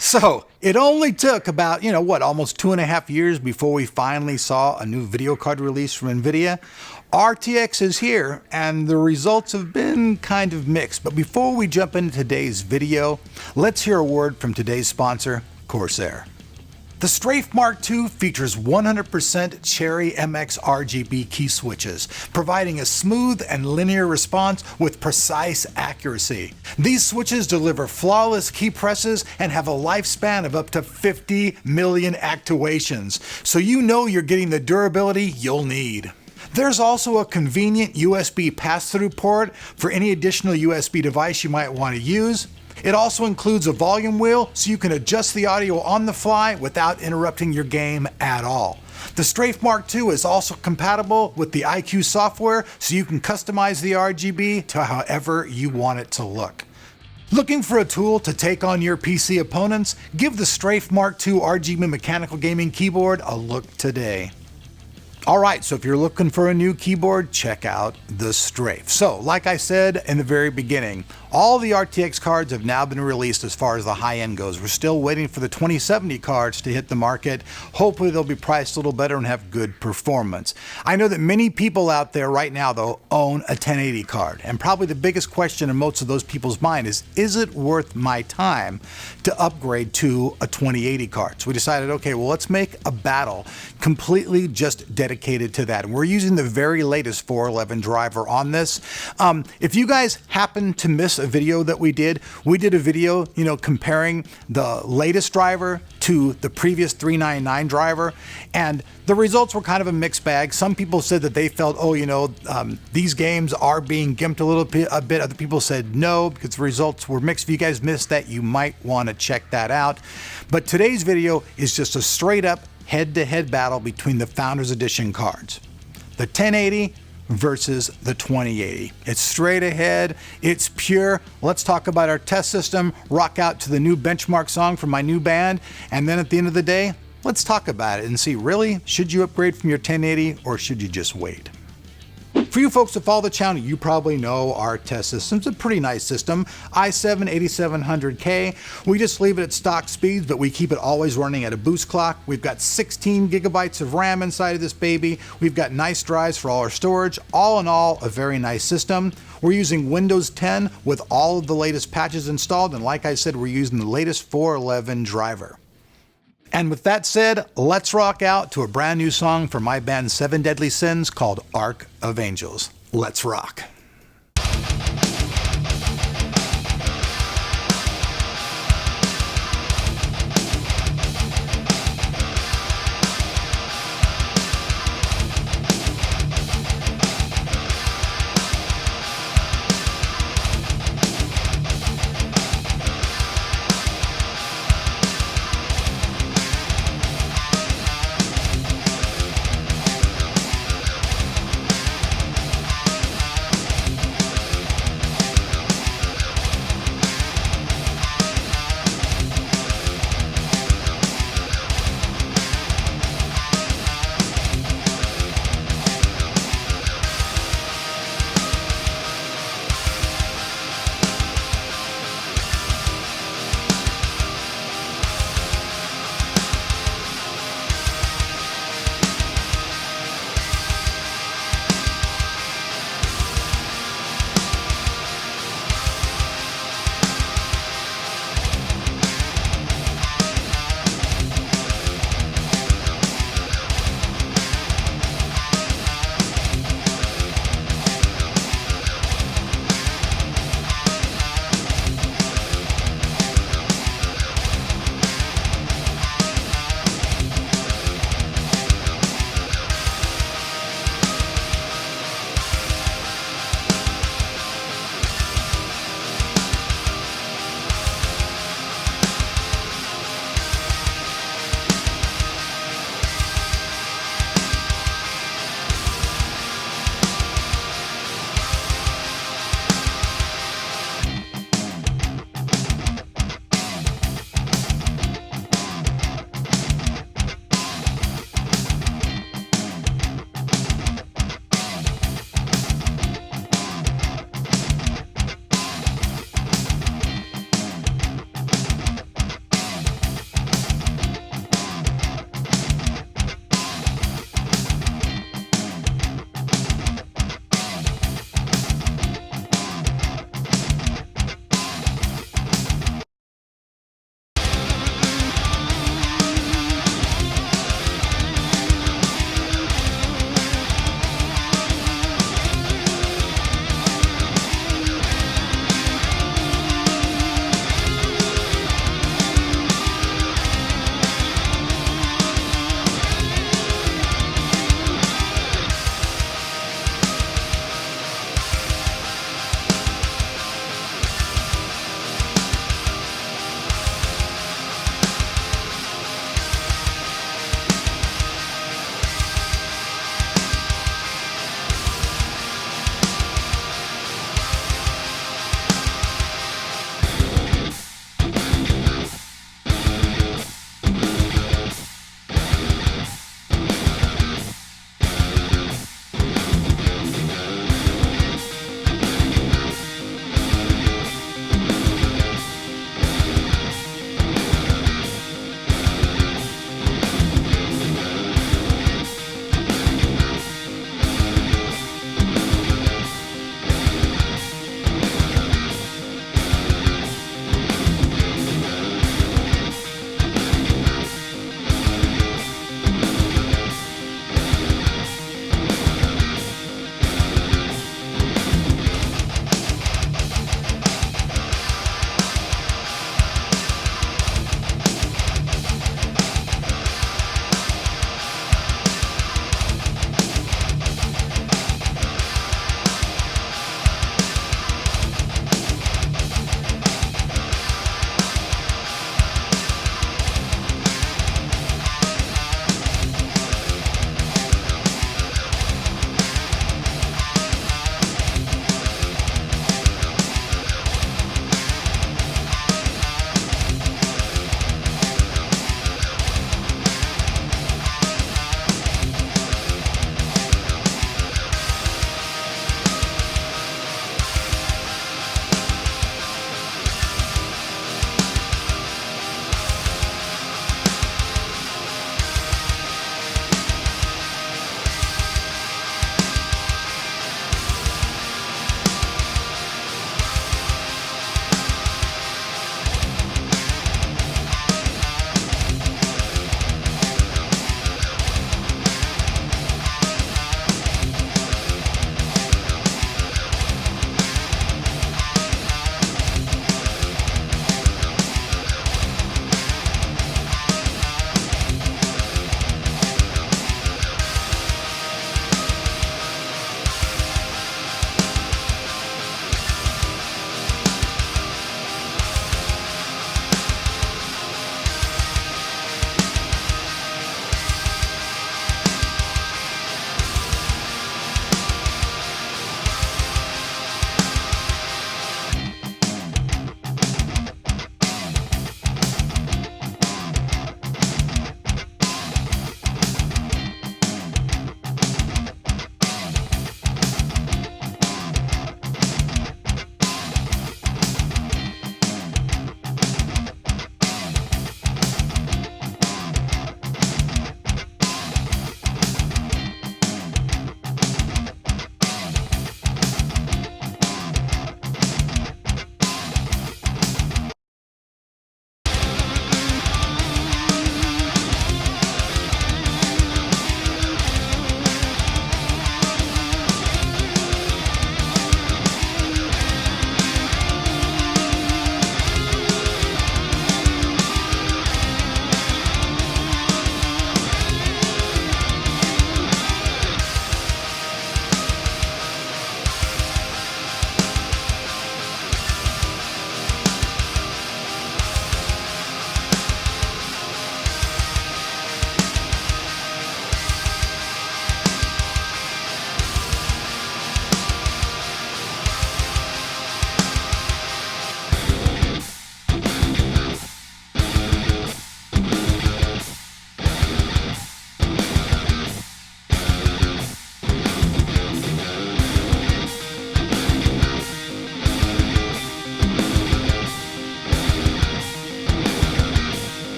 So it only took about, almost 2.5 years before we finally saw a new video card release from NVIDIA. RTX is here, and the results have been kind of mixed. But before we jump into today's video, let's hear a word from today's sponsor, Corsair. The Strafe Mark II features 100% Cherry MX RGB key switches, providing a smooth and linear response with precise accuracy. These switches deliver flawless key presses and have a lifespan of up to 50 million actuations, so you know you're getting the durability you'll need. There's also a convenient USB pass-through port for any additional USB device you might want to use. It also includes a volume wheel so you can adjust the audio on the fly without interrupting your game at all. The Strafe Mark II is also compatible with the iCUE software so you can customize the RGB to however you want it to look. Looking for a tool to take on your PC opponents? Give the Strafe Mark II RGB mechanical gaming keyboard a look today. Alright, so if you're looking for a new keyboard, check out the Strafe. So, like I said in the very beginning, all the RTX cards have now been released as far as the high end goes. We're still waiting for the 2070 cards to hit the market. Hopefully they'll be priced a little better and have good performance. I know that many people out there right now, though, own a 1080 card. And probably the biggest question in most of those people's mind is it worth my time to upgrade to a 2080 card? So we decided, okay, well, let's make a battle completely just dedicated to that. And we're using the very latest 411 driver on this. If you guys happen to miss a video that we did a video, comparing the latest driver to the previous 399 driver, and the results were kind of a mixed bag. Some people said that they felt, these games are being gimped a bit. Other people said no, because the results were mixed. If you guys missed that, you might want to check that out. But today's video is just a straight up head-to-head battle between the Founders Edition cards. The 1080 versus the 2080. It's straight ahead, it's pure. Let's talk about our test system, rock out to the new benchmark song from my new band, and then at the end of the day, let's talk about it and see, really, should you upgrade from your 1080 or should you just wait? For you folks that follow the channel, you probably know our test system's a pretty nice system. i7-8700K. We just leave it at stock speeds, but we keep it always running at a boost clock. We've got 16 gigabytes of RAM inside of this baby. We've got nice drives for all our storage. All in all, a very nice system. We're using Windows 10 with all of the latest patches installed, and like I said, we're using the latest 411 driver. And with that said, let's rock out to a brand new song from my band 7 Deadly Sins called Arc of Angels. Let's rock.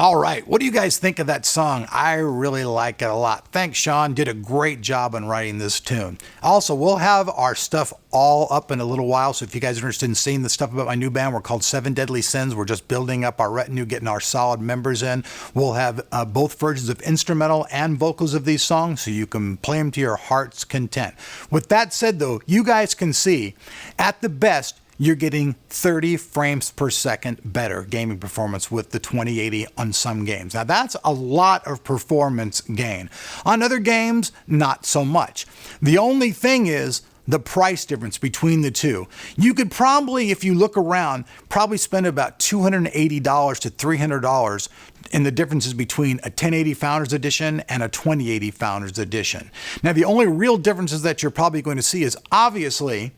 All right, what do you guys think of that song? I really like it a lot. Thanks, Sean. Did a great job on writing this tune. Also, we'll have our stuff all up in a little while, so if you guys are interested in seeing the stuff about my new band, we're called Seven Deadly Sins. We're just building up our retinue, getting our solid members in. We'll have both versions of instrumental and vocals of these songs, so you can play them to your heart's content. With that said, though, you guys can see, at the best, you're getting 30 frames per second better gaming performance with the 2080 on some games. Now that's a lot of performance gain. On other games, not so much. The only thing is the price difference between the two. You could probably, if you look around, probably spend about $280 to $300 in the differences between a 1080 Founders Edition and a 2080 Founders Edition. Now the only real differences that you're probably going to see is obviously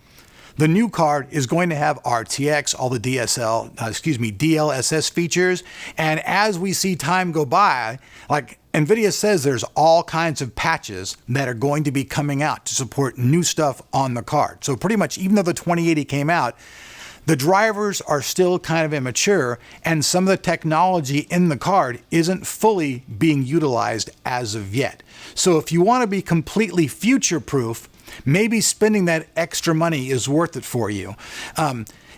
the new card is going to have RTX, all the DLSS features. And as we see time go by, like NVIDIA says, there's all kinds of patches that are going to be coming out to support new stuff on the card. So pretty much, even though the 2080 came out, the drivers are still kind of immature, and some of the technology in the card isn't fully being utilized as of yet. So if you want to be completely future-proof, maybe spending that extra money is worth it for you.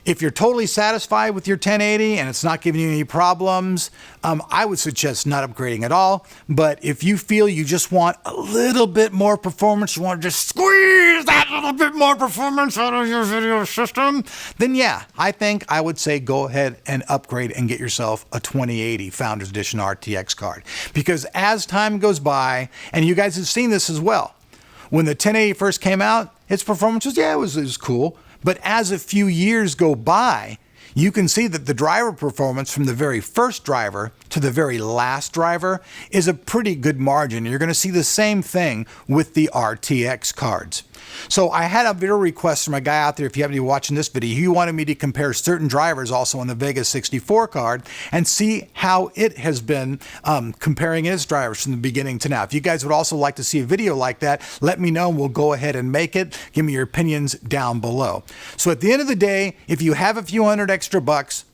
If you're totally satisfied with your 1080 and it's not giving you any problems, I would suggest not upgrading at all. But if you feel you just want a little bit more performance, you want to just squeeze that little bit more performance out of your video system, then yeah, I think I would say go ahead and upgrade and get yourself a 2080 Founders Edition RTX card. Because as time goes by, and you guys have seen this as well, when the 1080 first came out, its performance was, yeah, it was cool. But as a few years go by, you can see that the driver performance from the very first driver to the very last driver is a pretty good margin. You're going to see the same thing with the RTX cards. So I had a video request from a guy out there, if you haven't been watching this video, he wanted me to compare certain drivers also on the Vega 64 card and see how it has been comparing its drivers from the beginning to now. If you guys would also like to see a video like that, let me know and we'll go ahead and make it. Give me your opinions down below. So at the end of the day, if you have a few hundred extra bucks,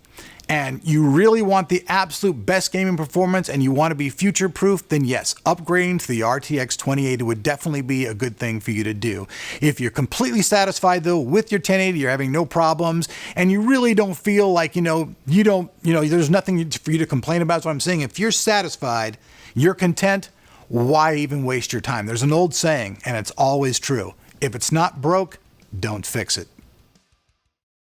and you really want the absolute best gaming performance and you want to be future-proof, then yes, upgrading to the RTX 2080 would definitely be a good thing for you to do. If you're completely satisfied though with your 1080, you're having no problems, and you really don't feel like, there's nothing for you to complain about, is what I'm saying. If you're satisfied, you're content, why even waste your time? There's an old saying, and it's always true. If it's not broke, don't fix it.